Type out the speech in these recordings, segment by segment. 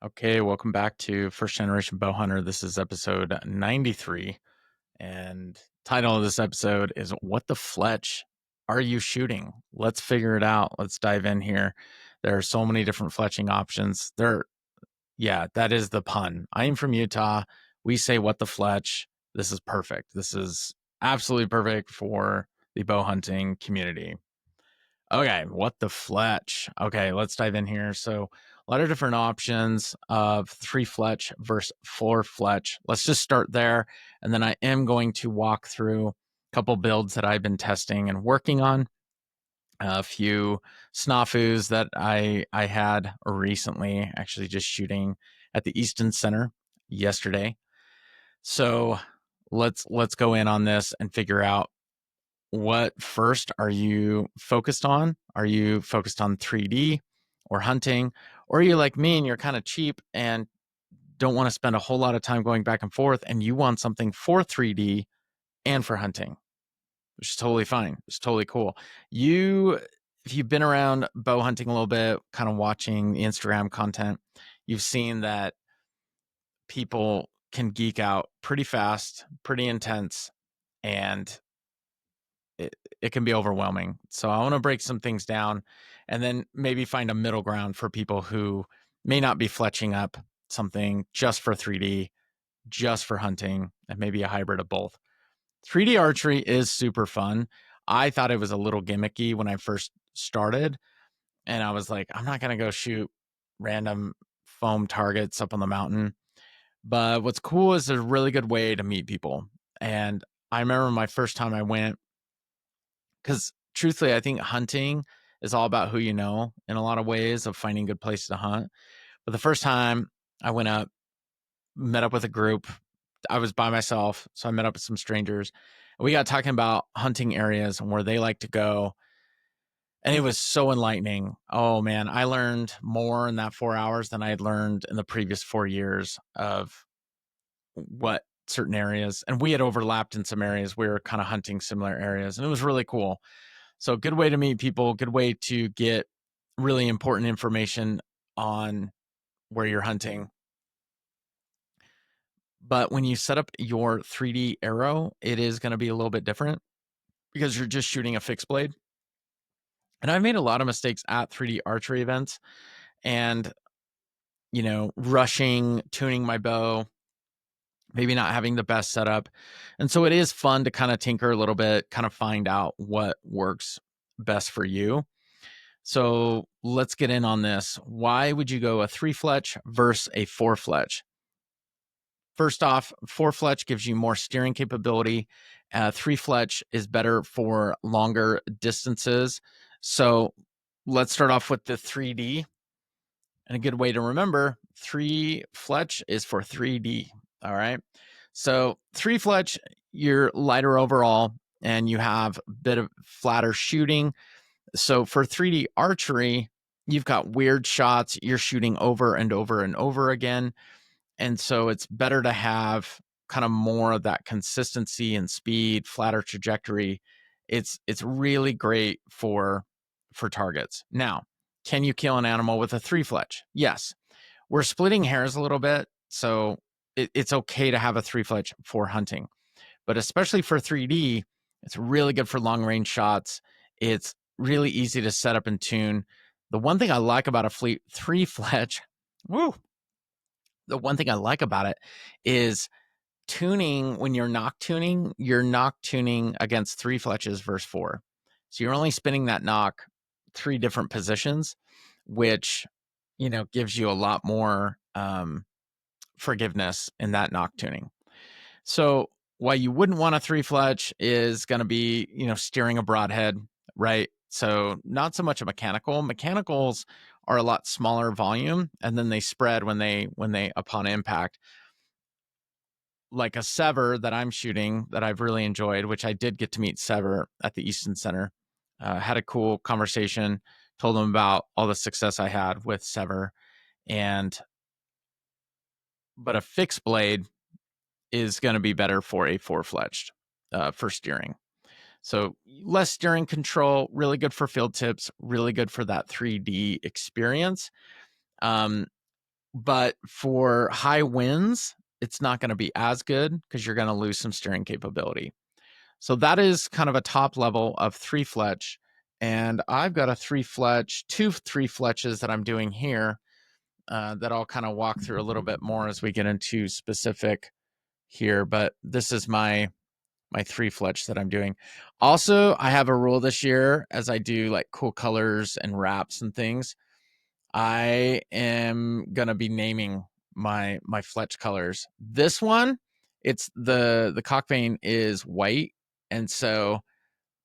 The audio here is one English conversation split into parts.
Okay, welcome back to First Generation Bowhunter. This is episode 93, and title of this episode is "What the Fletch Are You Shooting?" Let's figure it out. Let's dive in here. There are so many different fletching options. Yeah, that is the pun. I am from Utah. We say "What the Fletch." This is perfect. This is absolutely perfect for the bow hunting community. Okay, what the Fletch? Okay, let's dive in here. So, a lot of different options of Three-Fletch versus Four-Fletch. Let's just start there, and then I am going to walk through a couple builds that I've been testing and working on. A few snafus that I had recently, actually just shooting at the Easton Center yesterday. So, let's go in on this and figure out what first are you focused on? Are you focused on 3D or hunting? Or are you like me and you're kind of cheap and don't want to spend a whole lot of time going back and forth and you want something for 3D and for hunting, which is totally fine. It's totally cool. If you've been around bow hunting a little bit, kind of watching the Instagram content, you've seen that people can geek out pretty fast, pretty intense, and it can be overwhelming. So I want to break some things down and then maybe find a middle ground for people who may not be fletching up something just for 3D, just for hunting, and maybe a hybrid of both. 3D archery is super fun. I thought it was a little gimmicky when I first started, and I was like, I'm not going to go shoot random foam targets up on the mountain. But what's cool is there's a really good way to meet people. And I remember my first time I went, because truthfully, I think hunting is all about who you know in a lot of ways of finding good places to hunt. But the first time I went up, met up with a group, I was by myself. So I met up with some strangers. And we got talking about hunting areas and where they like to go. And it was so enlightening. Oh man, I learned more in that 4 hours than I had learned in the previous 4 years of what certain areas. And we had overlapped in some areas. We were kind of hunting similar areas. And it was really cool. So good way to meet people, good way to get really important information on where you're hunting. But when you set up your 3D arrow, it is going to be a little bit different because you're just shooting a fixed blade. And I've made a lot of mistakes at 3D archery events and, rushing, tuning my bow, maybe not having the best setup. And so it is fun to kind of tinker a little bit, kind of find out what works best for you. So let's get in on this. Why would you go a Three-Fletch versus a Four-Fletch? First off, Four-Fletch gives you more steering capability. Three-Fletch is better for longer distances. So let's start off with the 3D. And a good way to remember, Three-Fletch is for 3D. All right. So Three-Fletch, you're lighter overall and you have a bit of flatter shooting. So for 3D archery, you've got weird shots. You're shooting over and over and over again. And so it's better to have kind of more of that consistency and speed, flatter trajectory. It's really great for targets. Now, can you kill an animal with a Three-Fletch? Yes. We're splitting hairs a little bit, so it's okay to have a Three-Fletch for hunting. But especially for 3D, it's really good for long range shots. It's really easy to set up and tune. The one thing I like about a Three-Fletch, woo, the one thing I like about it is tuning. When you're nock tuning against Three-Fletches versus four. So you're only spinning that nock three different positions, which, gives you a lot more forgiveness in that nock tuning. So why you wouldn't want a Three-Fletch is going to be, steering a broadhead, right? So not so much a mechanical. Mechanicals are a lot smaller volume, and then they spread when they upon impact. Like a Sever that I'm shooting that I've really enjoyed, which I did get to meet Sever at the Easton Center. Had a cool conversation, told him about all the success I had with Sever, but a fixed blade is going to be better for a Four-Fletched for steering. So less steering control, really good for field tips, really good for that 3D experience. But for high winds, it's not going to be as good because you're going to lose some steering capability. So that is kind of a top level of Three-Fletch. And I've got a Three-Fletch, two Three-Fletches that I'm doing here that I'll kind of walk through a little bit more as we get into specific here. But this is my Three-Fletch that I'm doing. Also, I have a rule this year as I do like cool colors and wraps and things. I am gonna be naming my Fletch colors. This one, it's the cock vane is white, and so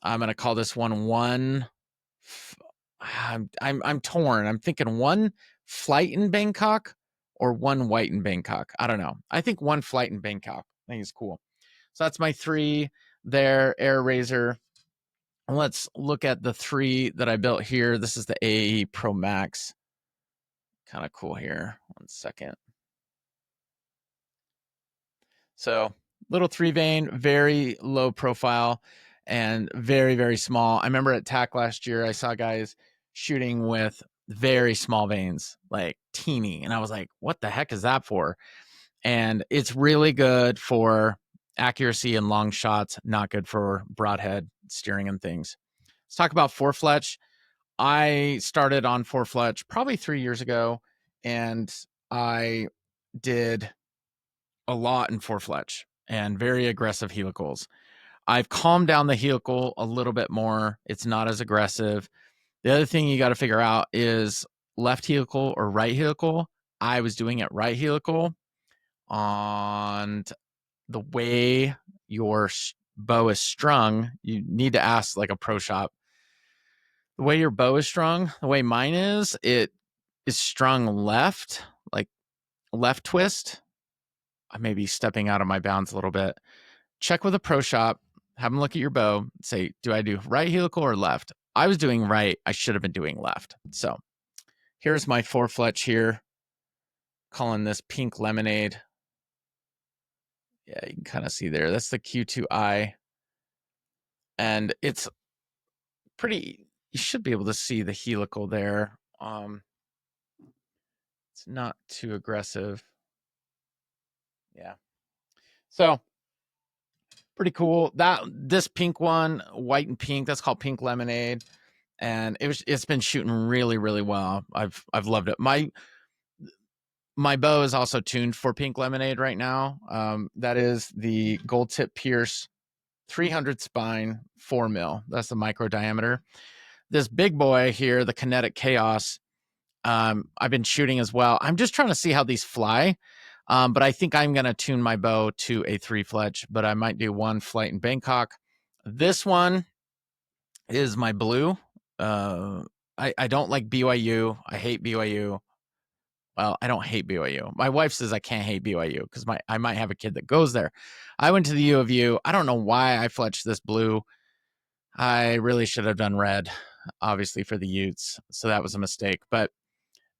I'm gonna call this one. I'm torn. I'm thinking one flight in Bangkok or one white in Bangkok. I don't know. I think one flight in Bangkok. I think it's cool. So that's my three there, Air Razor. Let's look at the three that I built here. This is the AE Pro Max. Kind of cool here. 1 second. So little three vane, very low profile and very, very small. I remember at TAC last year, I saw guys shooting with very small vanes, like teeny. And I was like, what the heck is that for? And it's really good for accuracy and long shots, not good for broadhead steering and things. Let's talk about Four-Fletch. I started on Four-Fletch probably 3 years ago, and I did a lot in Four-Fletch and very aggressive helicals. I've calmed down the helical a little bit more. It's not as aggressive. The other thing you got to figure out is left helical or right helical. I was doing it right helical on the way your bow is strung. You need to ask like a pro shop. The way your bow is strung, the way mine is, it is strung left, like left twist. I may be stepping out of my bounds a little bit. Check with a pro shop, have them look at your bow, say, do I do right helical or left? I was doing right. I should have been doing left. So here's my Four-Fletch here, calling this pink lemonade. Yeah, you can kind of see there. That's the Q2I. And it's pretty, you should be able to see the helical there. It's not too aggressive. Yeah. So pretty cool. This pink one, white and pink, that's called pink lemonade. And it's been shooting really, really well. I've loved it. My bow is also tuned for pink lemonade right now. That is the gold tip Pierce 300 spine 4 mil. That's the micro diameter. This big boy here, the Kinetic Chaos, I've been shooting as well. I'm just trying to see how these fly. But I think I'm going to tune my bow to a Three-Fletch, but I might do one flight in Bangkok. This one is my blue. I don't like BYU. I hate BYU. Well, I don't hate BYU. My wife says I can't hate BYU because I might have a kid that goes there. I went to the U of U. I don't know why I fletched this blue. I really should have done red, obviously, for the Utes. So that was a mistake. But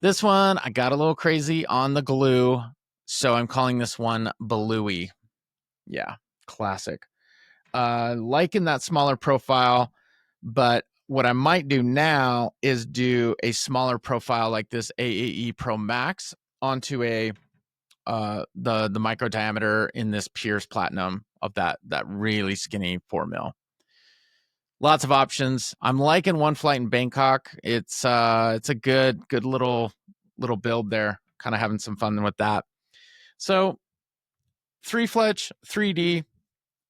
this one, I got a little crazy on the glue. So I'm calling this one Bluey. Yeah, classic. Liking that smaller profile, but what I might do now is do a smaller profile like this AAE Pro Max onto a the micro diameter in this Pierce Platinum of that really skinny 4 mil. Lots of options. I'm liking one flight in Bangkok. It's a good little build there. Kind of having some fun with that. So Three-Fletch 3D,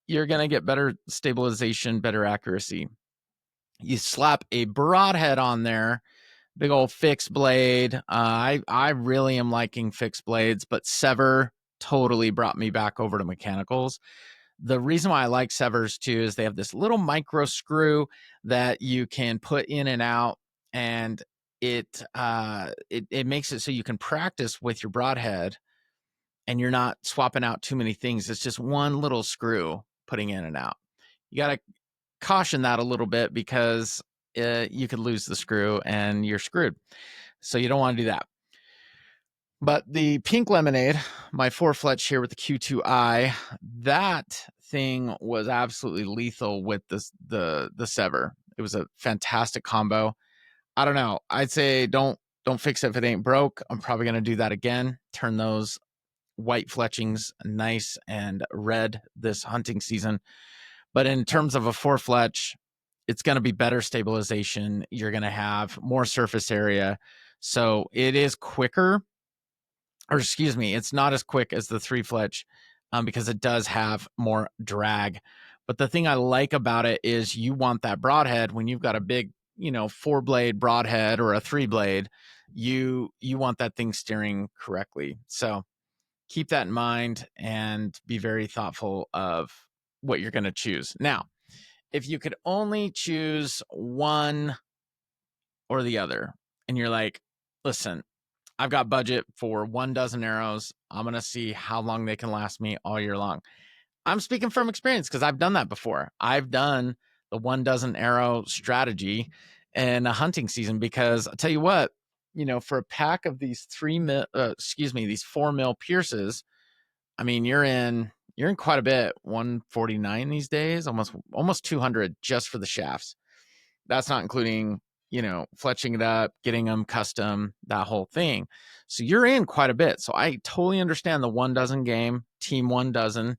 you're gonna get better stabilization, better accuracy. You slap a broadhead on there, big old fixed blade. I really am liking fixed blades, but Sever totally brought me back over to mechanicals. The reason why I like Severs too is they have this little micro screw that you can put in and out, and it makes it so you can practice with your broadhead and you're not swapping out too many things. It's just one little screw putting in and out. You got to caution that a little bit because you could lose the screw and you're screwed. So you don't want to do that. But the pink lemonade, my Four-Fletch here with the Q2I, that thing was absolutely lethal with the Sever. It was a fantastic combo. I don't know. I'd say don't don't fix it if it ain't broke. I'm probably going to do that again. Turn those white fletchings nice and red this hunting season. But in terms of a four-fletch, it's going to be better stabilization. You're going to have more surface area. So it is quicker, or excuse me, it's not as quick as the three-fletch because it does have more drag. But the thing I like about it is you want that broadhead when you've got a big, 4-blade broadhead or a 3-blade, you want that thing steering correctly. So keep that in mind and be very thoughtful of what you're going to choose. Now, if you could only choose one or the other, and you're like, listen, I've got budget for 12 arrows. I'm going to see how long they can last me all year long. I'm speaking from experience because I've done that before. I've done the 12 arrow strategy in a hunting season because I'll tell you what, for a pack of these these 4 mil Pierces, I mean, you're in quite a bit. 149 these days, almost 200 just for the shafts. That's not including, fletching it up, getting them custom, that whole thing. So you're in quite a bit. So I totally understand the 12 game, team 12,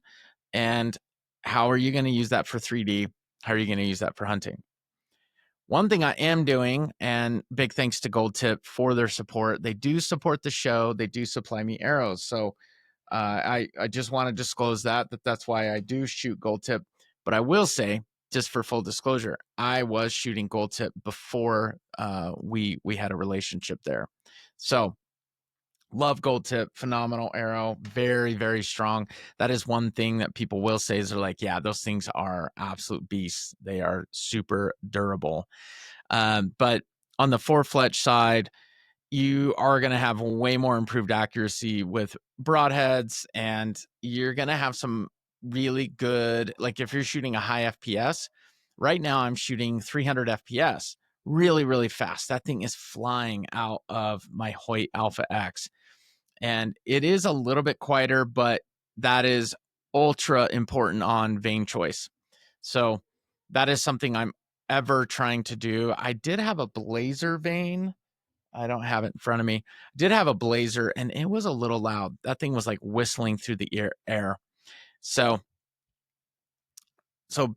and how are you going to use that for 3D? How are you going to use that for hunting? One thing I am doing, and big thanks to Gold Tip for their support. They do support the show. They do supply me arrows. So I just want to disclose that's why I do shoot Gold Tip. But I will say, just for full disclosure, I was shooting Gold Tip before we had a relationship there. So love Gold Tip, phenomenal arrow, very, very strong. That is one thing that people will say is they're like, yeah, those things are absolute beasts. They are super durable. But on the four-fletch side, you are going to have way more improved accuracy with broadheads, and you're going to have some really good, like if you're shooting a high FPS, right now I'm shooting 300 FPS, really, really fast. That thing is flying out of my Hoyt Alpha X. And it is a little bit quieter, but that is ultra important on vein choice. So that is something I'm ever trying to do. I did have a blazer vein. I don't have it in front of me. I did have a blazer and it was a little loud. That thing was like whistling through the air. So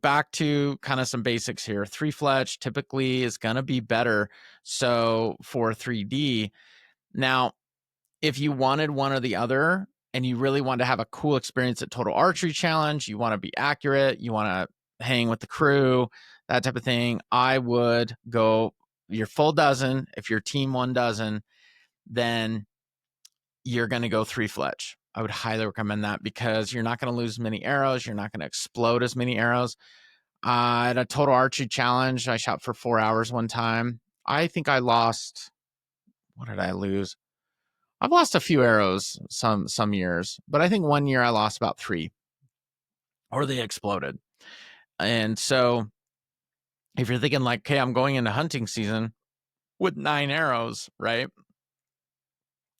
back to kind of some basics here. Three-fletch typically is going to be better. So for 3D, now, if you wanted one or the other and you really want to have a cool experience at Total Archery Challenge, you want to be accurate, you want to hang with the crew, that type of thing, I would go your full dozen. If you're team 12, then you're going to go three-fletch. I would highly recommend that because you're not going to lose many arrows. You're not going to explode as many arrows. At a Total Archery Challenge, I shot for 4 hours one time. I think I lost, what did I lose? I've lost a few arrows some years, but I think one year I lost about 3 or they exploded. And so if you're thinking like, okay, I'm going into hunting season with 9 arrows, right?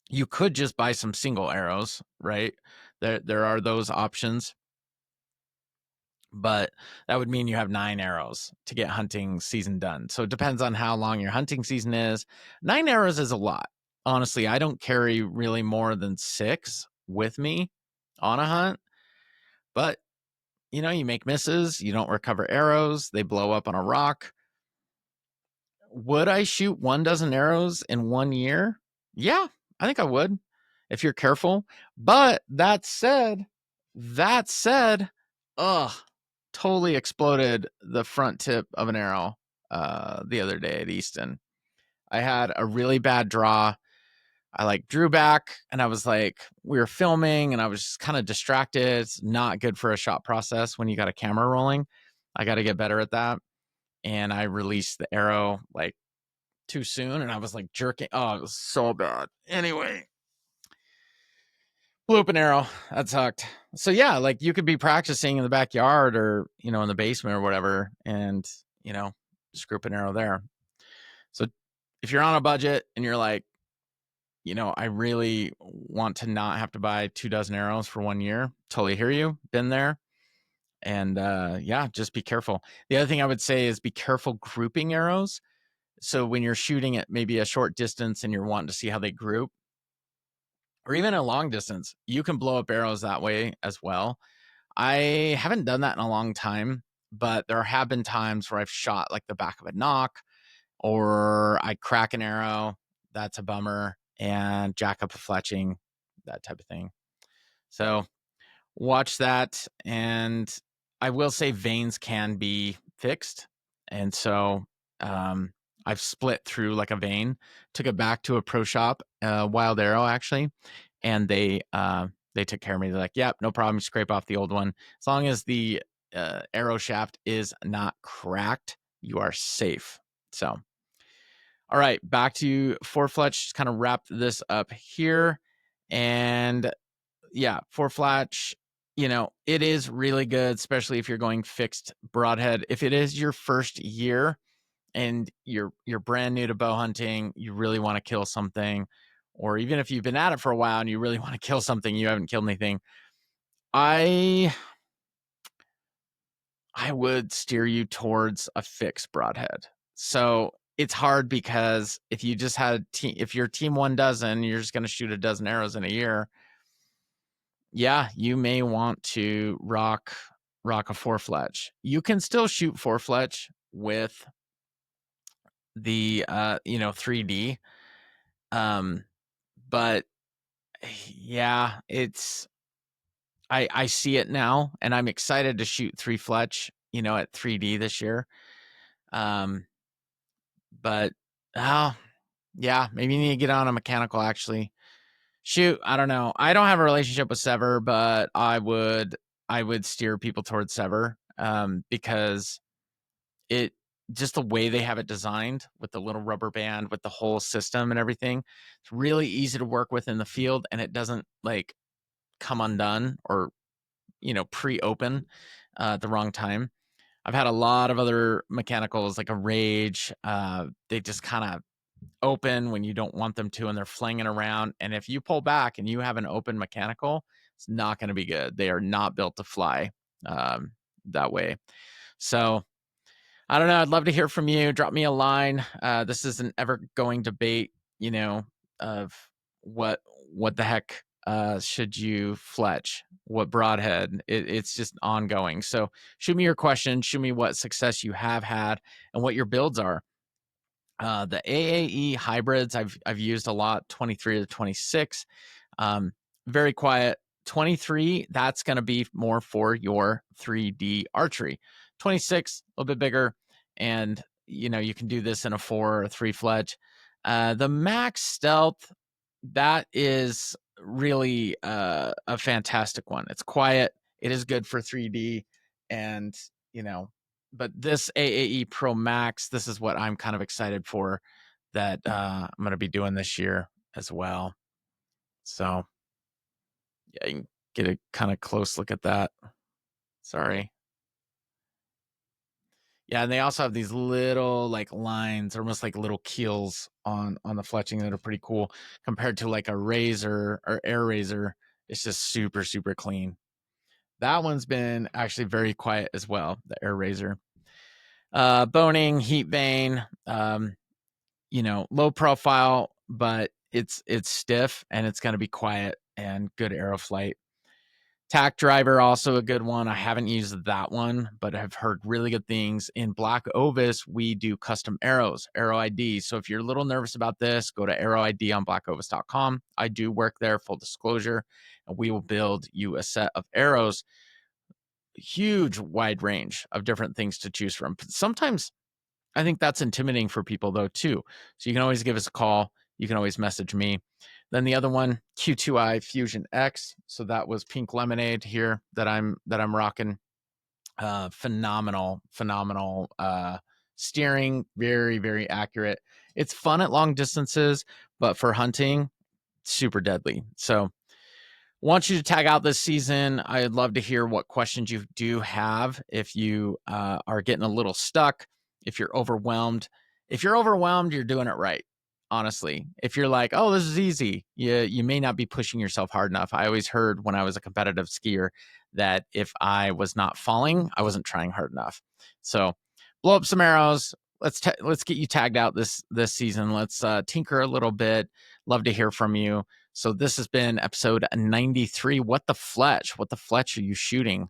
You could just buy some single arrows, right? There are those options, but that would mean you have 9 arrows to get hunting season done. So it depends on how long your hunting season is. 9 arrows is a lot. Honestly, I don't carry really more than 6 with me on a hunt, but you make misses, you don't recover arrows, they blow up on a rock. Would I shoot 12 arrows in 1 year? Yeah, I think I would if you're careful. But that said, totally exploded the front tip of an arrow the other day at Easton. I had a really bad draw. I drew back and I was we were filming and I was just kind of distracted. It's not good for a shot process when you got a camera rolling. I got to get better at that. And I released the arrow too soon and I was jerking. Oh, it was so bad. Anyway, blew up an arrow. That sucked. So yeah, you could be practicing in the backyard or, in the basement or whatever and, screw up an arrow there. So if you're on a budget and you're I really want to not have to buy 24 arrows for 1 year. Totally hear you. Been there. And yeah, just be careful. The other thing I would say is be careful grouping arrows. So when you're shooting at maybe a short distance and you're wanting to see how they group, or even a long distance, you can blow up arrows that way as well. I haven't done that in a long time, but there have been times where I've shot like the back of a knock, or I crack an arrow. That's a bummer. And jack up a fletching, that type of thing. So watch that. And I will say veins can be fixed. And so I've split through like a vein, took it back to a pro shop, Wild Arrow actually, and they took care of me. They're like, yep, no problem. Scrape off the old one. As long as the arrow shaft is not cracked, you are safe. So, all right, back to Four-Fletch. Just kind of wrap this up here. And yeah, Four-Fletch, it is really good, especially if you're going fixed broadhead. If it is your first year and you're brand new to bow hunting, you really want to kill something, or even if you've been at it for a while and you really want to kill something, you haven't killed anything, I would steer you towards a fixed broadhead. So it's hard because if you just had if your team 1 dozen, you're just going to shoot a dozen arrows in a year. Yeah, you may want to rock a Four-Fletch. You can still shoot Four-Fletch with the 3D. But yeah, I see it now, and I'm excited to shoot Three-Fletch, at 3D this year. But yeah, maybe you need to get on a mechanical actually. Shoot, I don't know. I don't have a relationship with Sever, but I would steer people towards Sever, because it just the way they have it designed with the little rubber band, with the whole system and everything, it's really easy to work with in the field, and it doesn't like come undone or pre-open at the wrong time. I've had a lot of other mechanicals like a Rage. They just kind of open when you don't want them to, and they're flinging around. And if you pull back and you have an open mechanical, it's not going to be good. They are not built to fly that way. So I don't know. I'd love to hear from you. Drop me a line. This is an ever going debate, of what the heck should you fletch? What broadhead? It's just ongoing. So shoot me your questions. Shoot me what success you have had and what your builds are. The AAE hybrids I've used a lot, 23 to 26. Very quiet. 23, that's going to be more for your 3D archery. 26, a little bit bigger, and you can do this in a 4 or 3-fletch. The Max Stealth, that is really a fantastic one. It's quiet. It is good for 3D, and but this AAE Pro Max, this is what I'm kind of excited for, that I'm going to be doing this year as well. So yeah, you can get a kind of close look at that. Sorry. Yeah, and they also have these little like lines, almost like little keels on the fletching that are pretty cool compared to like a razor or air razor. It's just super, super clean. That one's been actually very quiet as well, the air razor. Boning, heat vein, low profile, but it's stiff and it's going to be quiet and good arrow flight. Tack driver, also a good one. I haven't used that one, but I've heard really good things. In Black Ovis, we do custom arrows, arrow ID. So if you're a little nervous about this, go to arrow ID on blackovis.com. I do work there, full disclosure, and we will build you a set of arrows. Huge wide range of different things to choose from. Sometimes I think that's intimidating for people though too. So you can always give us a call. You can always message me. Then the other one, Q2i Fusion X. So that was pink lemonade here that I'm rocking. Phenomenal steering, very, very accurate. It's fun at long distances, but for hunting, super deadly. So want you to tag out this season. I'd love to hear what questions you do have. If you are getting a little stuck, if you're overwhelmed, you're doing it right. Honestly, if you're like, oh, this is easy, you may not be pushing yourself hard enough. I always heard when I was a competitive skier that if I was not falling, I wasn't trying hard enough. So blow up some arrows, let's get you tagged out this season. Let's tinker a little bit. Love to hear from you. So this has been episode 93. What the Fletch? What the Fletch are you shooting?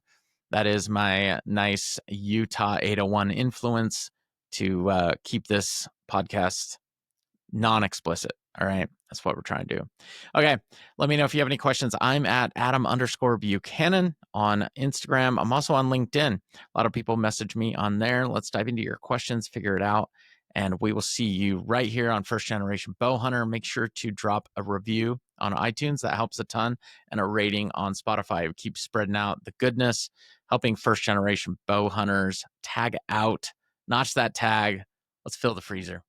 That is my nice Utah 801 influence to keep this podcast non-explicit. All right. That's what we're trying to do. Okay. Let me know if you have any questions. I'm at Adam_Buchanan on Instagram. I'm also on LinkedIn. A lot of people message me on there. Let's dive into your questions, figure it out. And we will see you right here on First Generation Bowhunter. Make sure to drop a review on iTunes. That helps a ton. And a rating on Spotify. We keep spreading out the goodness, helping First Generation Bowhunters tag out. Notch that tag. Let's fill the freezer.